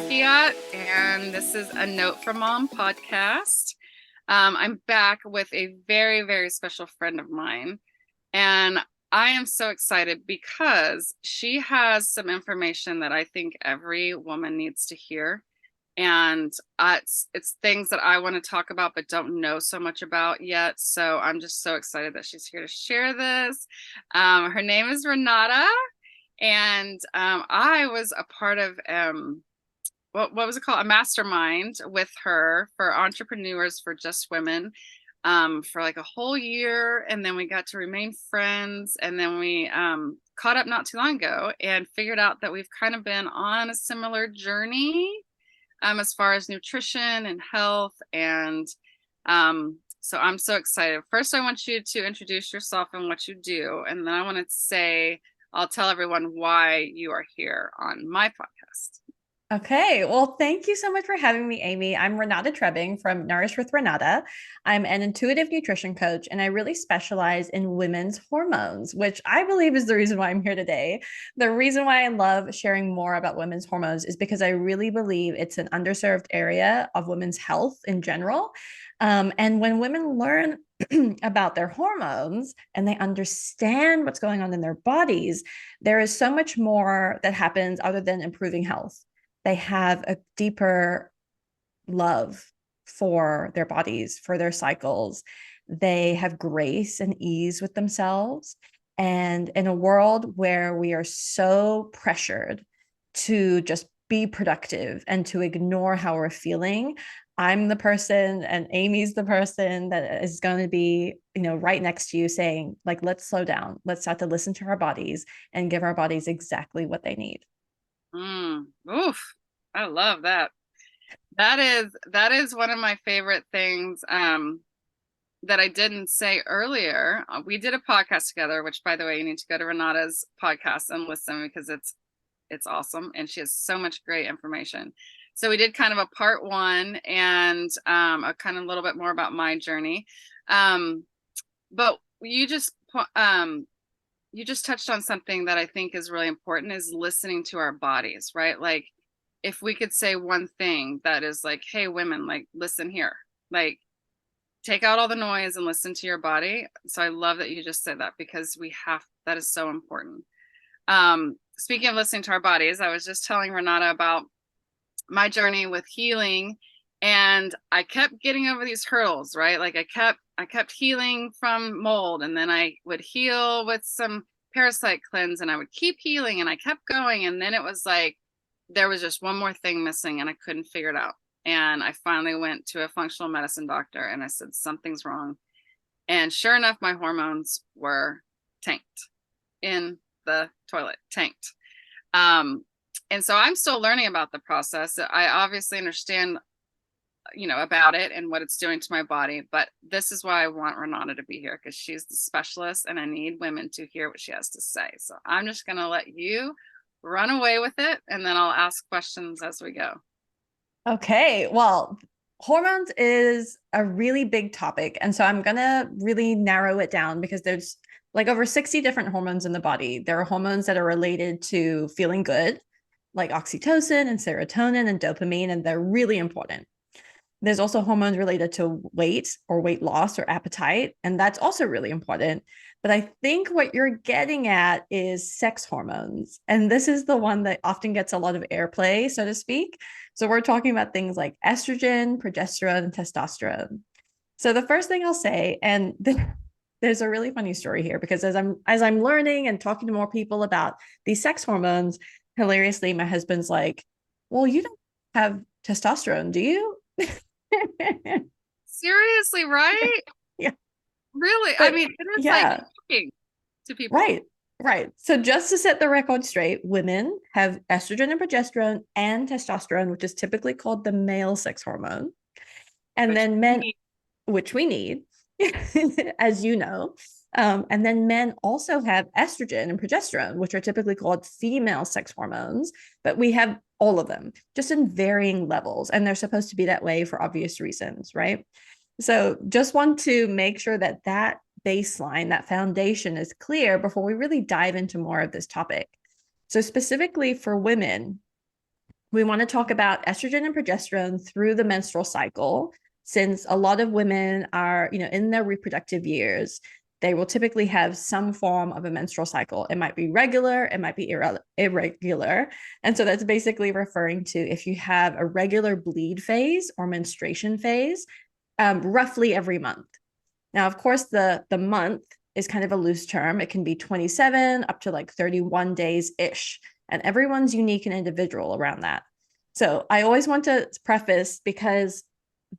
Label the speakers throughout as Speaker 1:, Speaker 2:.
Speaker 1: Skwiat, and this is a Note from Mom podcast. I'm back with a very, very special friend of mine, and I am so excited because she has some information that I think every woman needs to hear. And it's things that I want to talk about but don't know so much about yet. So I'm just so excited that she's here to share this. Her name is Renata, and I was a part of what was it called? A mastermind with her for entrepreneurs for just women for like a whole year. And then we got to remain friends. And then we caught up not too long ago and figured out that we've kind of been on a similar journey as far as nutrition and health. And so I'm so excited. First, I want you to introduce yourself and what you do. And then I want to say, I'll tell everyone why you are here on my podcast.
Speaker 2: Okay, well, thank you so much for having me, Amie. I'm Renata Trebing from Nourish with Renata. I'm an intuitive nutrition coach, and I really specialize in women's hormones, which I believe is the reason why I'm here today. The reason why I love sharing more about women's hormones is because I really believe it's an underserved area of women's health in general. And when women learn about their hormones and they understand what's going on in their bodies, there is so much more that happens other than improving health. They have a deeper love for their bodies, for their cycles. They have grace and ease with themselves. And in a world where we are so pressured to just be productive and to ignore how we're feeling, I'm the person and Amie's the person that is going to be, right next to you saying, like, let's slow down. Let's start to listen to our bodies and give our bodies exactly what they need.
Speaker 1: Oof, I love that. That is one of my favorite things that I didn't say earlier. We did a podcast together, which by the way, you need to go to Renata's podcast and listen because it's awesome and she has so much great information. So we did kind of a part one and a kind of a little bit more about my journey. But you just touched on something that I think is really important is listening to our bodies, right? Like if we could say one thing that is like, hey, women, like, listen here, like, take out all the noise and listen to your body. So I love that you just said that because that is so important. Speaking of listening to our bodies, I was just telling Renata about my journey with healing and I kept getting over these hurdles, right? Like I kept healing from mold and then I would heal with some parasite cleanse and I would keep healing and I kept going. And then it was like, there was just one more thing missing and I couldn't figure it out. And I finally went to a functional medicine doctor and I said, something's wrong. And sure enough, my hormones were tanked in the toilet, tanked. And so I'm still learning about the process. I obviously understand, about it and what it's doing to my body, but this is why I want Renata to be here because she's the specialist and I need women to hear what she has to say. So I'm just going to let you run away with it and then I'll ask questions as we go.
Speaker 2: Okay, well, hormones is a really big topic. And so I'm going to really narrow it down because there's like over 60 different hormones in the body. There are hormones that are related to feeling good, like oxytocin and serotonin and dopamine, and they're really important. There's also hormones related to weight or weight loss or appetite, and that's also really important. But I think what you're getting at is sex hormones. And this is the one that often gets a lot of airplay, so to speak. So we're talking about things like estrogen, progesterone, and testosterone. So the first thing I'll say, and there's a really funny story here because as I'm learning and talking to more people about these sex hormones, hilariously, my husband's like, "Well, you don't have testosterone, do you?"
Speaker 1: Seriously, right?
Speaker 2: Yeah.
Speaker 1: Really? I
Speaker 2: But
Speaker 1: mean, it is like
Speaker 2: yeah,
Speaker 1: shocking to people.
Speaker 2: right. Right. So just to set the record straight, women have estrogen and progesterone and testosterone, which is typically called the male sex hormone. And
Speaker 1: Which
Speaker 2: then men, which we need, as you know. And then men also have estrogen and progesterone, which are typically called female sex hormones, but we have all of them just in varying levels. And they're supposed to be that way for obvious reasons, right? So just want to make sure that that baseline, that foundation is clear before we really dive into more of this topic. So specifically for women, We want to talk about estrogen and progesterone through the menstrual cycle, since a lot of women are, in their reproductive years, they will typically have some form of a menstrual cycle. It might be regular, it might be irregular. And so that's basically referring to if you have a regular bleed phase or menstruation phase, roughly every month. Now, of course, the month is kind of a loose term. It can be 27 up to like 31 days ish. And everyone's unique and individual around that. So I always want to preface, because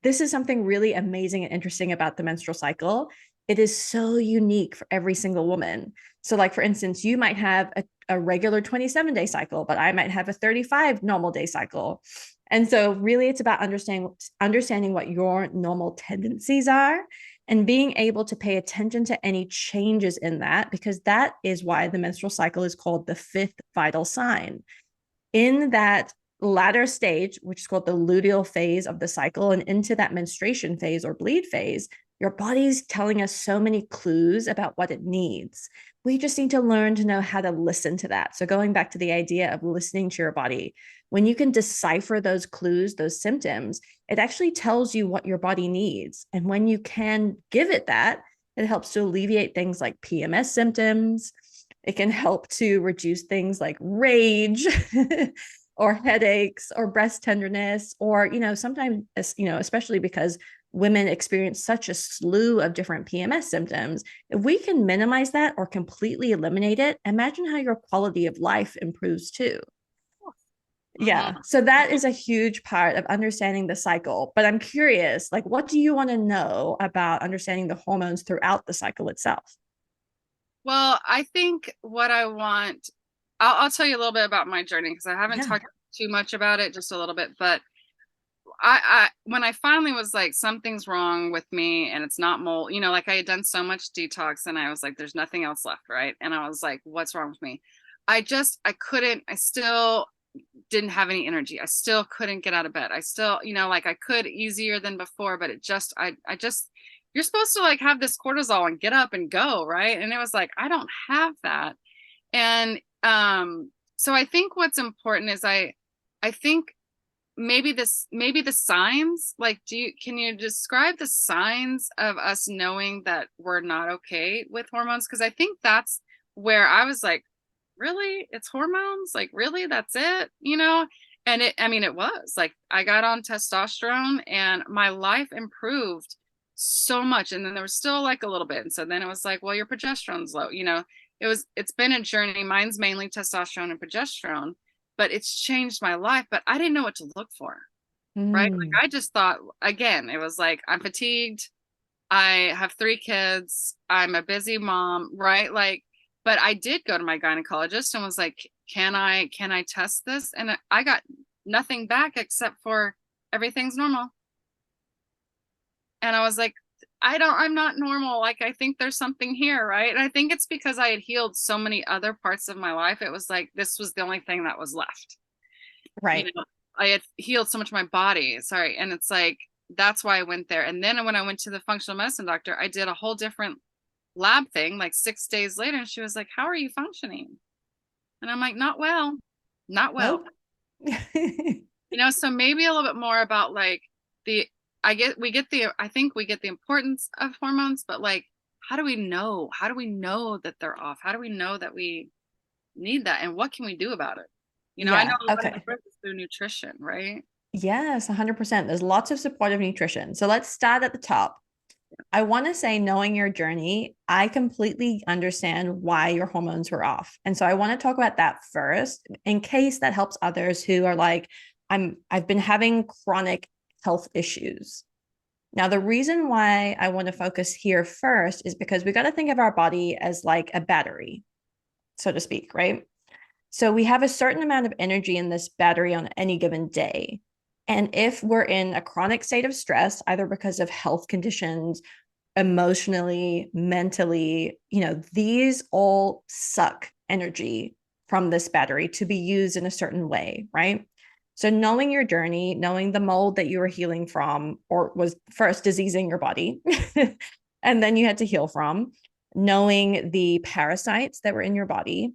Speaker 2: this is something really amazing and interesting about the menstrual cycle. It is so unique for every single woman. So, like, for instance, you might have a regular 27-day cycle, but I might have a 35 normal day cycle. And so really it's about understanding what your normal tendencies are and being able to pay attention to any changes in that, because that is why the menstrual cycle is called the fifth vital sign. In that latter stage, which is called the luteal phase of the cycle, and into that menstruation phase or bleed phase, your body's telling us so many clues about what it needs. We just need to learn to know how to listen to that. So going back to the idea of listening to your body, when you can decipher those clues, those symptoms, it actually tells you what your body needs. And when you can give it that, it helps to alleviate things like PMS symptoms. It can help to reduce things like rage or headaches or breast tenderness, or, sometimes, especially because women experience such a slew of different PMS symptoms. If we can minimize that or completely eliminate it, imagine how your quality of life improves too. Yeah.
Speaker 1: Mm-hmm.
Speaker 2: So that is a huge part of understanding the cycle. But I'm curious, like, what do you want to know about understanding the hormones throughout the cycle itself?
Speaker 1: Well, I think what I want, I'll tell you a little bit about my journey because I haven't
Speaker 2: Yeah.
Speaker 1: talked too much about it, just a little bit. But I when I finally was like, something's wrong with me and it's not mold, like I had done so much detox and I was like, there's nothing else left, right? And I was like, what's wrong with me? I couldn't, I still didn't have any energy. I still couldn't get out of bed. I still, like I could easier than before, but it just, I just, you're supposed to like have this cortisol and get up and go, right? And it was like, I don't have that. And so I think what's important is I think maybe the signs, like, can you describe the signs of us knowing that we're not okay with hormones? Because I think that's where I was like, really, it's hormones, like, really, that's it, and I mean, it was like I got on testosterone and my life improved so much, and then there was still like a little bit, and so then it was like, well, your progesterone's low, it's been a journey. Mine's mainly testosterone and progesterone, but it's changed my life. But I didn't know what to look for, right?
Speaker 2: Mm.
Speaker 1: Like I just thought, again, it was like, I'm fatigued, I have 3 kids, I'm a busy mom, right? Like, but I did go to my gynecologist and was like, can I test this? And I got nothing back except for everything's normal. And I was like, I'm not normal. Like, I think there's something here, right? And I think it's because I had healed so many other parts of my life. It was like, this was the only thing that was left. You
Speaker 2: Right.
Speaker 1: know, I had healed so much of my body. Sorry. And it's like, that's why I went there. And then when I went to the functional medicine doctor, I did a whole different lab thing like 6 days later. And she was like, how are you functioning? And I'm like, not well, not well.
Speaker 2: Nope.
Speaker 1: So maybe a little bit more about like the, I think we get the importance of hormones, but like, how do we know? How do we know that they're off? How do we know that we need that? And what can we do about it? I know
Speaker 2: Yeah.
Speaker 1: a lot of
Speaker 2: Okay.
Speaker 1: it is through nutrition, right?
Speaker 2: Yes, 100%. There's lots of supportive nutrition. So let's start at the top. I want to say, knowing your journey, I completely understand why your hormones were off. And so I want to talk about that first, in case that helps others who are like, I've been having chronic health issues. Now, the reason why I want to focus here first is because we got to think of our body as like a battery, so to speak, right? So we have a certain amount of energy in this battery on any given day. And if we're in a chronic state of stress, either because of health conditions, emotionally, mentally, these all suck energy from this battery to be used in a certain way, right? So knowing your journey, knowing the mold that you were healing from, or was first diseasing your body, and then you had to heal from, knowing the parasites that were in your body,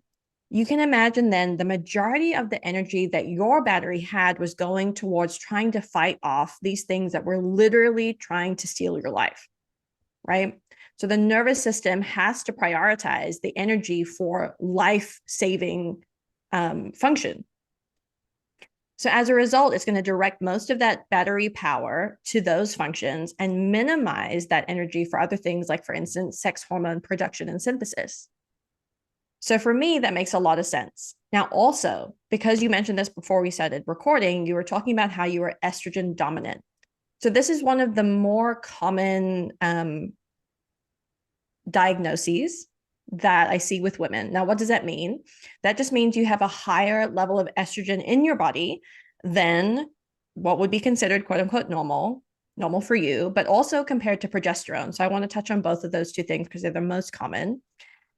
Speaker 2: You can imagine then the majority of the energy that your battery had was going towards trying to fight off these things that were literally trying to steal your life, right? So the nervous system has to prioritize the energy for life-saving function. So as a result, it's going to direct most of that battery power to those functions and minimize that energy for other things like, for instance, sex hormone production and synthesis. So for me, that makes a lot of sense. Now, also, because you mentioned this before we started recording, you were talking about how you were estrogen dominant. So this is one of the more common diagnoses that I see with women. Now, what does that mean? That just means you have a higher level of estrogen in your body than what would be considered quote unquote normal for you, but also compared to progesterone. So I want to touch on both of those two things because they're the most common.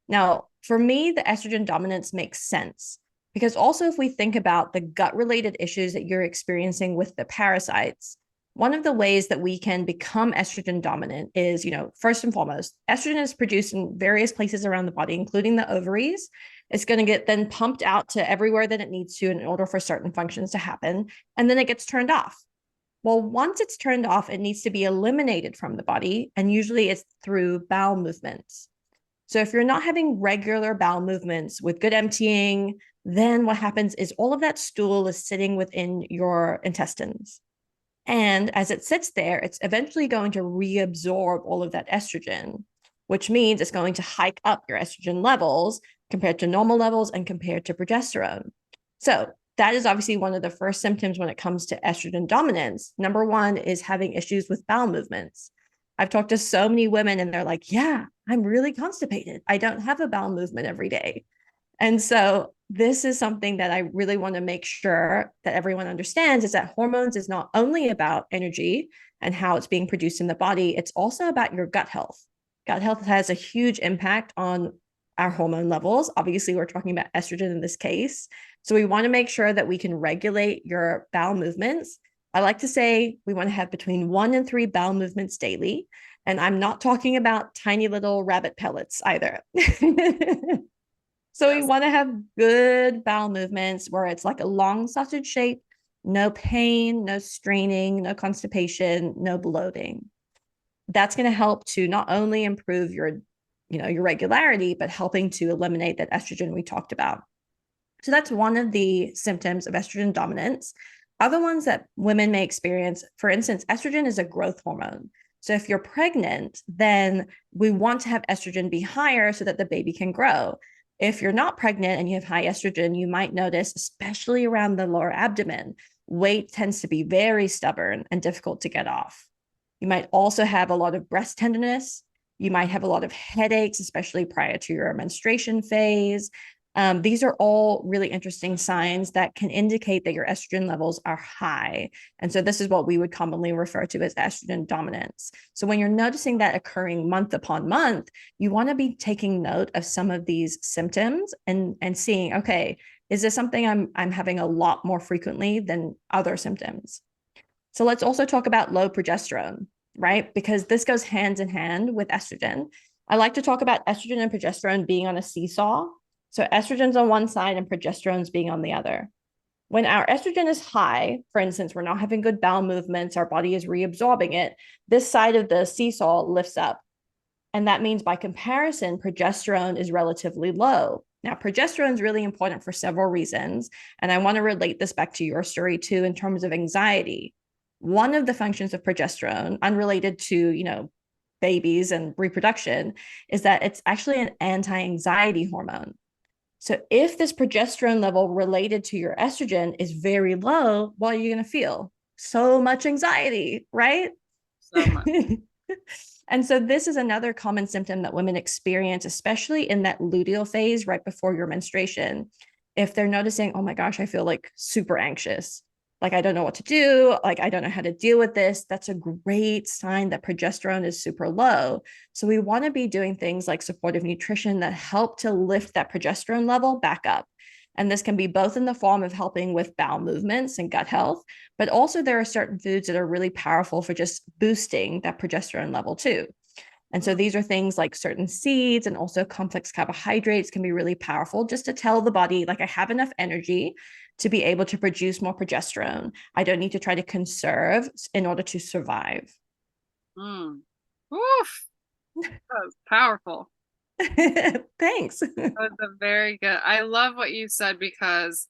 Speaker 2: Now, for me, the estrogen dominance makes sense because also if we think about the gut related issues that you're experiencing with the parasites, one of the ways that we can become estrogen dominant is, first and foremost, estrogen is produced in various places around the body, including the ovaries. It's going to get then pumped out to everywhere that it needs to in order for certain functions to happen. And then it gets turned off. Well, once it's turned off, it needs to be eliminated from the body. And usually it's through bowel movements. So if you're not having regular bowel movements with good emptying, then what happens is all of that stool is sitting within your intestines. And as it sits there, it's eventually going to reabsorb all of that estrogen, which means it's going to hike up your estrogen levels compared to normal levels and compared to progesterone. So that is obviously one of the first symptoms when it comes to estrogen dominance. Number one is having issues with bowel movements. I've talked to so many women and they're like, yeah, I'm really constipated. I don't have a bowel movement every day. And so this is something that I really want to make sure that everyone understands is that hormones is not only about energy and how it's being produced in the body, it's also about your gut health. Gut health has a huge impact on our hormone levels. Obviously, we're talking about estrogen in this case. So we want to make sure that we can regulate your bowel movements. I like to say we want to have between 1 and 3 bowel movements daily. And I'm not talking about tiny little rabbit pellets either. So we
Speaker 1: Yes.
Speaker 2: want to have good bowel movements where it's like a long sausage shape, no pain, no straining, no constipation, no bloating. That's going to help to not only improve your regularity, but helping to eliminate that estrogen we talked about. So that's one of the symptoms of estrogen dominance. Other ones that women may experience, for instance, estrogen is a growth hormone. So if you're pregnant, then we want to have estrogen be higher so that the baby can grow. If you're not pregnant and you have high estrogen, you might notice, especially around the lower abdomen, weight tends to be very stubborn and difficult to get off. You might also have a lot of breast tenderness. You might have a lot of headaches, especially prior to your menstruation phase. These are all really interesting signs that can indicate that your estrogen levels are high. And so this is what we would commonly refer to as estrogen dominance. So when you're noticing that occurring month upon month, you want to be taking note of some of these symptoms and seeing, okay, is this something I'm having a lot more frequently than other symptoms? So let's also talk about low progesterone, right? Because this goes hand in hand with estrogen. I like to talk about estrogen and progesterone being on a seesaw. So estrogen's on one side and progesterone's being on the other. When our estrogen is high, for instance, we're not having good bowel movements, our body is reabsorbing it, this side of the seesaw lifts up. And that means by comparison, progesterone is relatively low. Now, progesterone is really important for several reasons. And I want to relate this back to your story too, in terms of anxiety. One of the functions of progesterone, unrelated to, babies and reproduction, is that it's actually an anti-anxiety hormone. So if this progesterone level related to your estrogen is very low, what are you going to feel? So much anxiety, right?
Speaker 1: So much.
Speaker 2: And so this is another common symptom that women experience, especially in that luteal phase right before your menstruation. If they're noticing, oh my gosh, I feel like super anxious, like I don't know what to do, like I don't know how to deal with this, that's a great sign that progesterone is super low. So we want to be doing things like supportive nutrition that help to lift that progesterone level back up. And this can be both in the form of helping with bowel movements and gut health, but also there are certain foods that are really powerful for just boosting that progesterone level too. And so
Speaker 1: Mm.
Speaker 2: these are things like certain seeds and also complex carbohydrates can be really powerful just to tell the body, like, I have enough energy to be able to produce more progesterone. I don't need to try to conserve in order to survive.
Speaker 1: Mm. Oof, that was powerful.
Speaker 2: Thanks.
Speaker 1: That was a very good. I love what you said because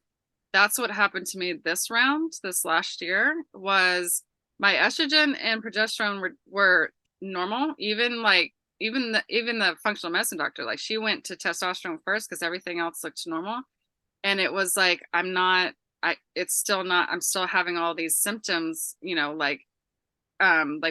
Speaker 1: that's what happened to me this round, this last year, was my estrogen and progesterone were normal. Even the functional medicine doctor, like she went to testosterone first because everything else looked normal. And it was like, it's still not, I'm still having all these symptoms, like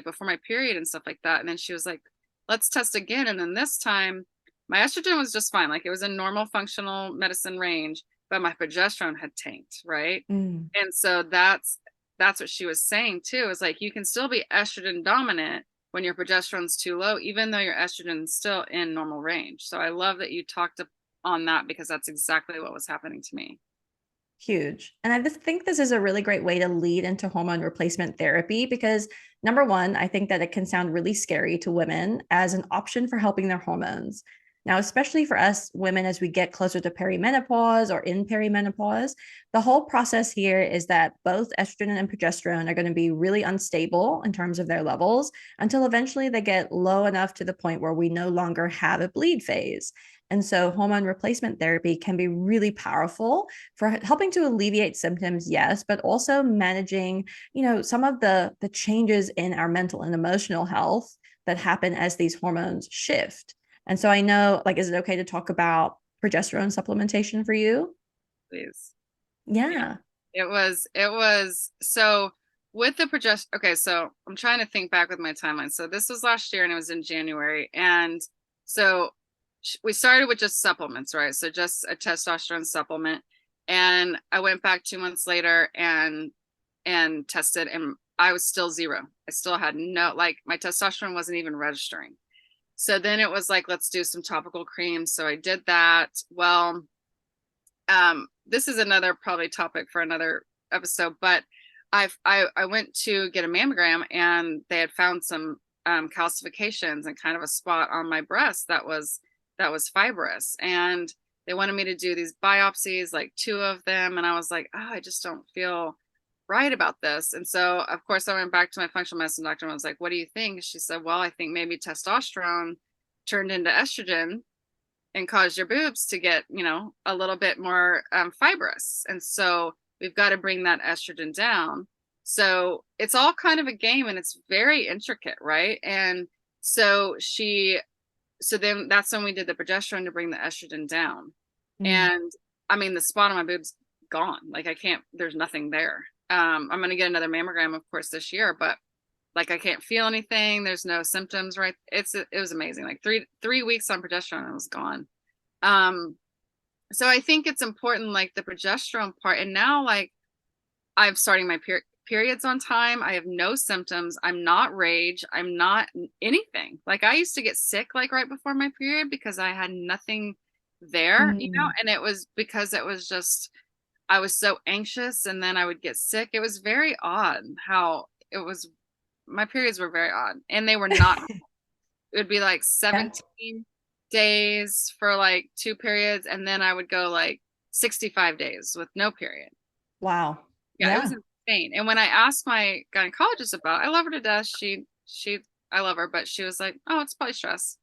Speaker 1: before my period and stuff like that. And then she was like, let's test again. And then this time my estrogen was just fine. Like it was in normal functional medicine range, but my progesterone had tanked, right?
Speaker 2: Mm.
Speaker 1: And so that's what she was saying too, is like you can still be estrogen dominant when your progesterone's too low, even though your estrogen's still in normal range. So I love that you talked on that because that's exactly what was happening to me.
Speaker 2: Huge. And I just think this is a really great way to lead into hormone replacement therapy because, number one, I think that it can sound really scary to women as an option for helping their hormones. Now, especially for us women, as we get closer to perimenopause or in perimenopause, the whole process here is that both estrogen and progesterone are going to be really unstable in terms of their levels until eventually they get low enough to the point where we no longer have a bleed phase. And so hormone replacement therapy can be really powerful for helping to alleviate symptoms, yes, but also managing, some of the changes in our mental and emotional health that happen as these hormones shift. And so I know, like, is it okay to talk about progesterone supplementation for you?
Speaker 1: Please. Yeah.
Speaker 2: Yeah.
Speaker 1: It was so with the progesterone. Okay, so I'm trying to think back with my timeline. So this was last year and it was in January. And so we started with just supplements, right? So just a testosterone supplement. And I went back 2 months later and tested and I was still zero. I still had no, like, my testosterone wasn't even registering. So then it was like, let's do some topical creams. So I did that. Well, this is another probably topic for another episode, but I went to get a mammogram and they had found some calcifications and kind of a spot on my breast that was fibrous, and they wanted me to do these biopsies, like two of them, and I was like, oh, I just don't feel right about this. And so of course I went back to my functional medicine doctor and was like, what do you think? She said, well, I think maybe testosterone turned into estrogen and cause your boobs to get, a little bit more fibrous. And so we've got to bring that estrogen down. So it's all kind of a game and it's very intricate, right? And so so then that's when we did the progesterone to bring the estrogen down.
Speaker 2: Mm.
Speaker 1: And I mean, the spot on my boobs gone. Like I can't, there's nothing there. I'm going to get another mammogram, of course, this year, but like I can't feel anything. There's no symptoms, right? It was amazing. Like three weeks on progesterone, it was gone. Um, so I think it's important, like the progesterone part. And now, like, I'm starting my periods on time. I have no symptoms. I'm not rage. I'm not anything. Like I used to get sick like right before my period because I had nothing there,
Speaker 2: Mm.
Speaker 1: and it was because it was just I was so anxious and then I would get sick. It was very odd how it was. My periods were very odd and they were not. It would be like
Speaker 2: Yeah.
Speaker 1: 17 days for like two periods, and then I would go like 65 days with no period.
Speaker 2: Wow.
Speaker 1: Yeah, it was
Speaker 2: Yeah.
Speaker 1: insane. And when I asked my gynecologist about, I love her to death. I love her, but she was like, "Oh, it's probably stress."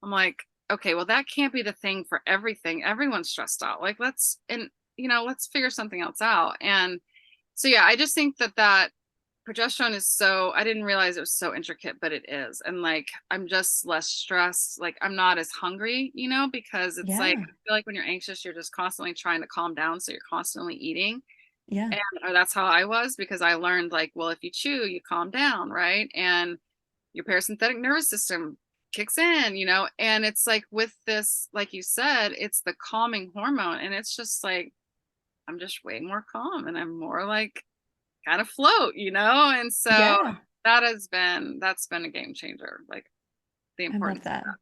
Speaker 1: I'm like, "Okay, well, that can't be the thing for everything. Everyone's stressed out. Like, let's figure something else out." And so, yeah, I just think that progesterone is so, I didn't realize it was so intricate, but it is. And like I'm just less stressed. Like I'm not as hungry, because it's like
Speaker 2: Yeah.
Speaker 1: I feel like when you're anxious, you're just constantly trying to calm down. So you're constantly eating.
Speaker 2: Yeah.
Speaker 1: And or that's how I was because I learned like, well, if you chew, you calm down, right? And your parasympathetic nervous system kicks in, and it's like with this, like you said, it's the calming hormone. And it's just like I'm just way more calm and I'm more like kind of float, and so
Speaker 2: Yeah.
Speaker 1: that's been a game changer, like the
Speaker 2: I love
Speaker 1: importance of
Speaker 2: that.
Speaker 1: that.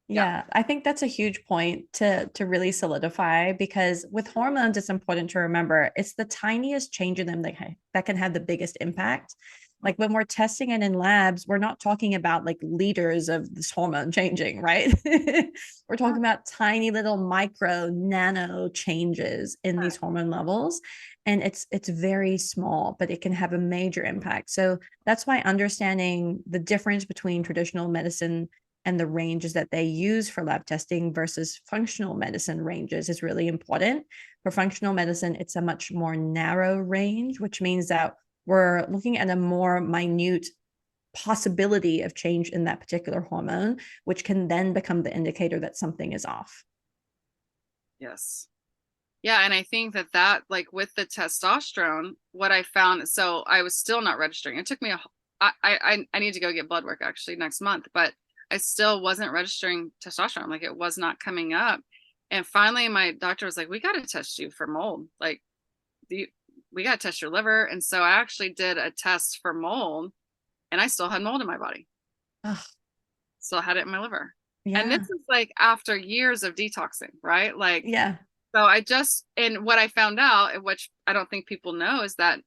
Speaker 1: Yeah.
Speaker 2: Yeah, I think that's a huge point to really solidify because with hormones, it's important to remember it's the tiniest change in them that can have the biggest impact. Like when we're testing it in labs, we're not talking about like liters of this hormone changing, right? We're talking about tiny little micro nano changes in these hormone levels. And it's very small, but it can have a major impact. So that's why understanding the difference between traditional medicine and the ranges that they use for lab testing versus functional medicine ranges is really important. For functional medicine, it's a much more narrow range, which means that we're looking at a more minute possibility of change in that particular hormone, which can then become the indicator that something is off.
Speaker 1: Yes. Yeah, and I think that like with the testosterone, what I found, so I was still not registering. It took me I need to go get blood work actually next month, but I still wasn't registering testosterone. Like it was not coming up. And finally my doctor was like, we got to test you for mold. Like we got to test your liver. And so I actually did a test for mold and I still had mold in my body.
Speaker 2: Oh,
Speaker 1: Still had it in my liver. And this
Speaker 2: yeah.
Speaker 1: is like after years of detoxing, right? Like,
Speaker 2: Yeah.
Speaker 1: so and what I found out, which I don't think people know, is that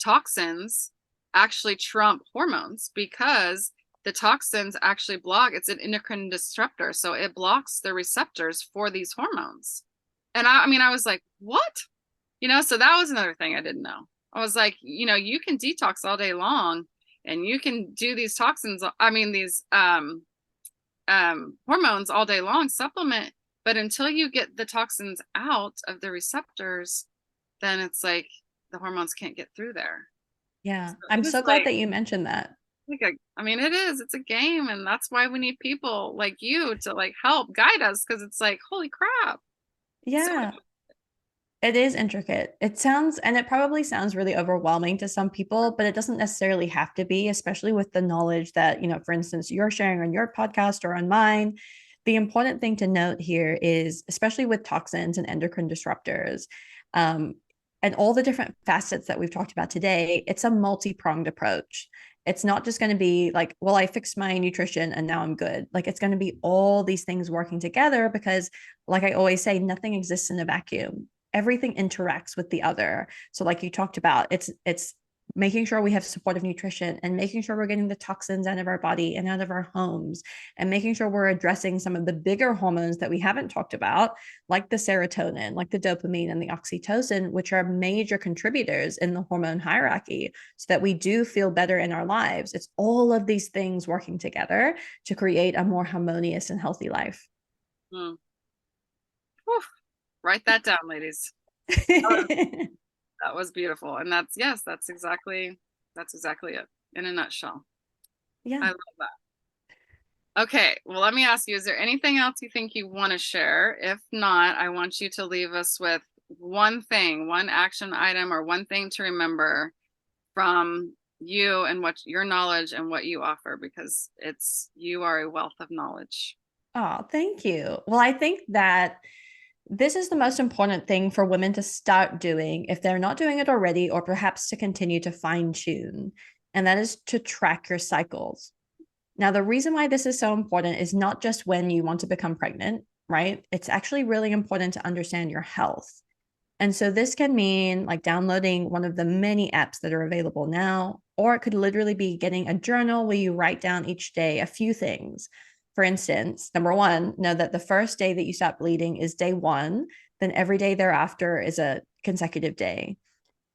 Speaker 1: toxins actually trump hormones because the toxins actually block, it's an endocrine disruptor. So it blocks the receptors for these hormones. And I mean, I was like, what? So that was another thing I didn't know. I was like, you can detox all day long and you can do these toxins, I mean, these hormones all day long, supplement, but until you get the toxins out of the receptors, then it's like the hormones can't get through there.
Speaker 2: Yeah.
Speaker 1: So
Speaker 2: I'm
Speaker 1: it is
Speaker 2: so glad
Speaker 1: like
Speaker 2: that you mentioned that.
Speaker 1: I mean, it's a game, and that's why we need people like you to like help guide us because it's like, holy crap. So
Speaker 2: Yeah. It is intricate. It sounds, and it probably sounds really overwhelming to some people, but it doesn't necessarily have to be, especially with the knowledge that, for instance, you're sharing on your podcast or on mine. The important thing to note here is, especially with toxins and endocrine disruptors, um, and all the different facets that we've talked about today, it's a multi-pronged approach. It's not just going to be like, well, I fixed my nutrition and now I'm good. Like it's going to be all these things working together because, like I always say, nothing exists in a vacuum. Everything interacts with the other. So like you talked about, it's making sure we have supportive nutrition and making sure we're getting the toxins out of our body and out of our homes and making sure we're addressing some of the bigger hormones that we haven't talked about, like the serotonin, like the dopamine and the oxytocin, which are major contributors in the hormone hierarchy so that we do feel better in our lives. It's all of these things working together to create a more harmonious and healthy life.
Speaker 1: whew, write that down, ladies. That was beautiful. And yes, that's exactly it in a nutshell.
Speaker 2: Yeah.
Speaker 1: I love that. Okay, well, let me ask you, is there anything else you think you want to share? If not, I want you to leave us with one thing, one action item, or one thing to remember from you and what your knowledge and what you offer, because you are a wealth of knowledge.
Speaker 2: Oh, thank you. Well, I think that this is the most important thing for women to start doing if they're not doing it already, or perhaps to continue to fine tune, and that is to track your cycles. Now, the reason why this is so important is not just when you want to become pregnant, right? It's actually really important to understand your health. And so this can mean like downloading one of the many apps that are available now, or it could literally be getting a journal where you write down each day a few things. For instance, number one, know that the first day that you stop bleeding is day one, then every day thereafter is a consecutive day.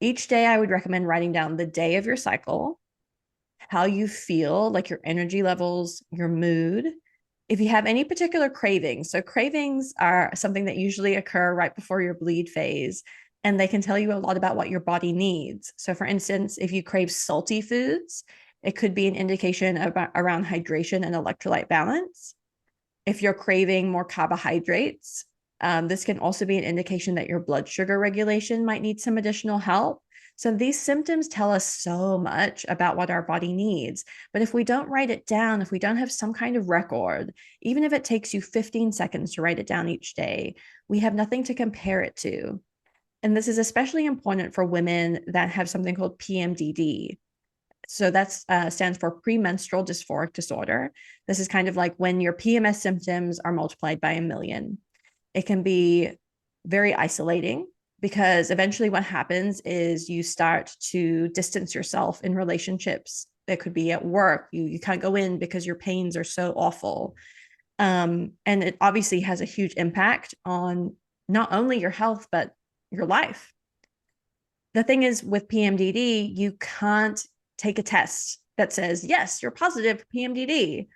Speaker 2: Each day, I would recommend writing down the day of your cycle, how you feel, like your energy levels, your mood. If you have any particular cravings, so cravings are something that usually occur right before your bleed phase, and they can tell you a lot about what your body needs. So, for instance, if you crave salty foods, it could be an indication about around hydration and electrolyte balance. If you're craving more carbohydrates, this can also be an indication that your blood sugar regulation might need some additional help. So these symptoms tell us so much about what our body needs. But if we don't write it down, if we don't have some kind of record, even if it takes you 15 seconds to write it down each day, we have nothing to compare it to. And this is especially important for women that have something called PMDD. So that stands for premenstrual dysphoric disorder. This is kind of like when your PMS symptoms are multiplied by a million. It can be very isolating because eventually what happens is you start to distance yourself in relationships. It could be at work. You kind of go in because your pains are so awful. And it obviously has a huge impact on not only your health, but your life. The thing is with PMDD, you can't take a test that says, yes, you're positive for PMDD.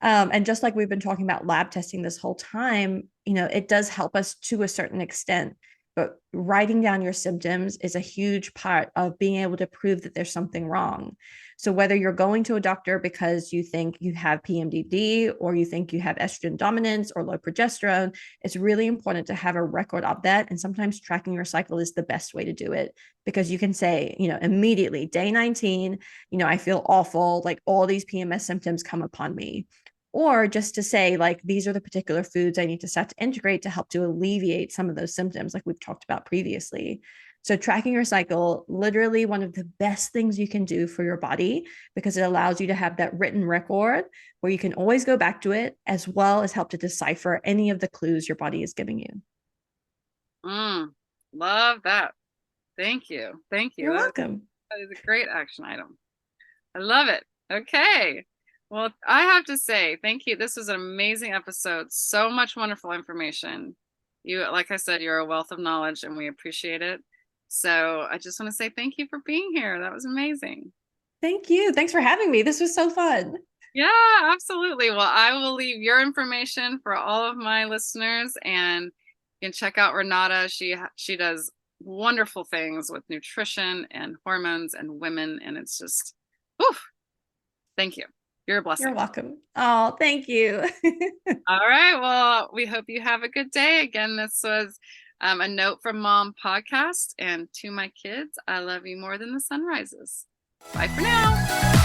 Speaker 2: And just like we've been talking about lab testing this whole time, it does help us to a certain extent. But writing down your symptoms is a huge part of being able to prove that there's something wrong. So whether you're going to a doctor because you think you have PMDD or you think you have estrogen dominance or low progesterone, it's really important to have a record of that. And sometimes tracking your cycle is the best way to do it, because you can say, immediately, day 19, I feel awful, like all these PMS symptoms come upon me. Or just to say, like, these are the particular foods I need to start to integrate to help to alleviate some of those symptoms, like we've talked about previously. So tracking your cycle, literally one of the best things you can do for your body, because it allows you to have that written record where you can always go back to it, as well as help to decipher any of the clues your body is giving you.
Speaker 1: Love that. Thank you. Thank you.
Speaker 2: You're welcome.
Speaker 1: That is a great action item. I love it. Okay. Well, I have to say, thank you. This was an amazing episode. So much wonderful information. You, like I said, you're a wealth of knowledge and we appreciate it. So I just want to say thank you for being here. That was amazing.
Speaker 2: Thank you. Thanks for having me. This was so fun.
Speaker 1: Yeah, absolutely. Well, I will leave your information for all of my listeners, and you can check out Renata. She does wonderful things with nutrition and hormones and women, and it's just, whew, thank you. You're a blessing.
Speaker 2: You're welcome. Oh, thank you.
Speaker 1: All right. Well, we hope you have a good day. Again, this was a Note from Mom podcast. And to my kids, I love you more than the sun rises. Bye for now.